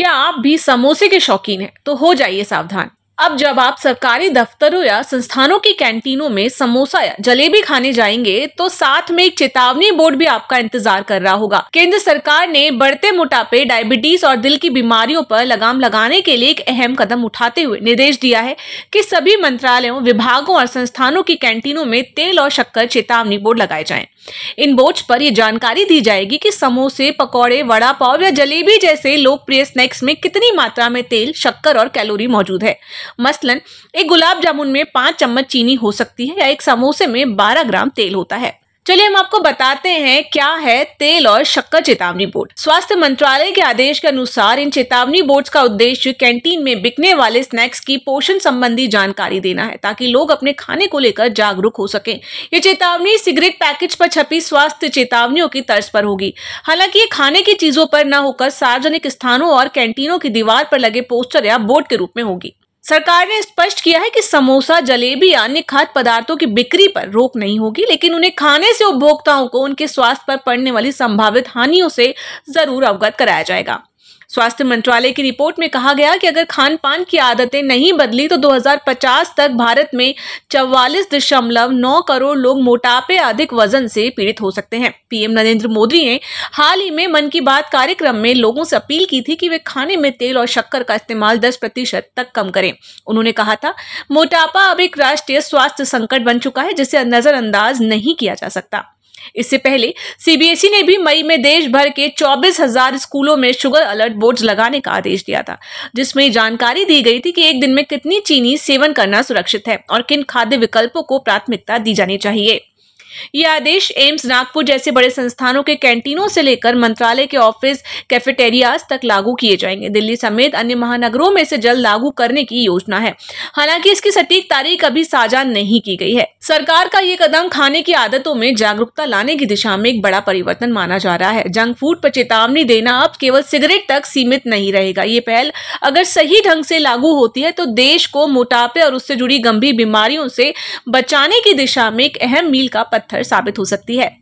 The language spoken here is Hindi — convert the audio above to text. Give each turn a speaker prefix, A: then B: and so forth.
A: क्या आप भी समोसे के शौकीन हैं? तो हो जाइए सावधान। अब जब आप सरकारी दफ्तरों या संस्थानों की कैंटीनों में समोसा या जलेबी खाने जाएंगे तो साथ में एक चेतावनी बोर्ड भी आपका इंतजार कर रहा होगा। केंद्र सरकार ने बढ़ते मोटापे, डायबिटीज और दिल की बीमारियों पर लगाम लगाने के लिए एक अहम कदम उठाते हुए निर्देश दिया है कि सभी मंत्रालयों, विभागों और संस्थानों की कैंटीनों में तेल और शक्कर चेतावनी बोर्ड लगाए जाएं। इन बोर्ड्स पर यह जानकारी दी जाएगी कि समोसे, पकौड़े, वड़ा पाव या जलेबी जैसे लोकप्रिय स्नैक्स में कितनी मात्रा में तेल, शक्कर और कैलोरी मौजूद है। मसलन एक गुलाब जामुन में 5 चम्मच चीनी हो सकती है या एक समोसे में 12 ग्राम तेल होता है। चलिए हम आपको बताते हैं क्या है तेल और शक्कर चेतावनी बोर्ड। स्वास्थ्य मंत्रालय के आदेश के अनुसार इन चेतावनी बोर्ड्स का उद्देश्य कैंटीन में बिकने वाले स्नैक्स की पोषण संबंधी जानकारी देना है ताकि लोग अपने खाने को लेकर जागरूक हो सकें। ये चेतावनी सिगरेट पैकेज पर छपी स्वास्थ्य चेतावनियों की तर्ज पर होगी। हालांकि ये खाने की चीजों पर न होकर सार्वजनिक स्थानों और कैंटीनों की दीवार पर लगे पोस्टर या बोर्ड के रूप में होगी। सरकार ने स्पष्ट किया है कि समोसा, जलेबी या अन्य खाद्य पदार्थों की बिक्री पर रोक नहीं होगी, लेकिन उन्हें खाने से उपभोक्ताओं को उनके स्वास्थ्य पर पड़ने वाली संभावित हानियों से जरूर अवगत कराया जाएगा। स्वास्थ्य मंत्रालय की रिपोर्ट में कहा गया कि अगर खान पान की आदतें नहीं बदली तो 2050 तक भारत में 44.9 करोड़ लोग मोटापे या अधिक वजन से पीड़ित हो सकते हैं। पीएम नरेंद्र मोदी ने हाल ही में मन की बात कार्यक्रम में लोगों से अपील की थी कि वे खाने में तेल और शक्कर का इस्तेमाल 10% तक कम करें। उन्होंने कहा था, मोटापा अब एक राष्ट्रीय स्वास्थ्य संकट बन चुका है जिसे नजरअंदाज नहीं किया जा सकता। इससे पहले सीबीएसई ने भी मई में देश भर के 24,000 स्कूलों में शुगर अलर्ट बोर्ड्स लगाने का आदेश दिया था, जिसमें जानकारी दी गई थी कि एक दिन में कितनी चीनी सेवन करना सुरक्षित है और किन खाद्य विकल्पों को प्राथमिकता दी जानी चाहिए। यह आदेश एम्स, नागपुर जैसे बड़े संस्थानों के कैंटीनों से लेकर मंत्रालय के ऑफिस, कैफेटेरियाज तक लागू किए जाएंगे। दिल्ली समेत अन्य महानगरों में से जल्द लागू करने की योजना है। हालांकि इसकी सटीक तारीख अभी साझा नहीं की गई है। सरकार का ये कदम खाने की आदतों में जागरूकता लाने की दिशा में एक बड़ा परिवर्तन माना जा रहा है। जंक फूड पर चेतावनी देना अब केवल सिगरेट तक सीमित नहीं रहेगा। ये पहल अगर सही ढंग से लागू होती है तो देश को मोटापे और उससे जुड़ी गंभीर बीमारियों से बचाने की दिशा में एक अहम मील का पत्थर साबित हो सकती है।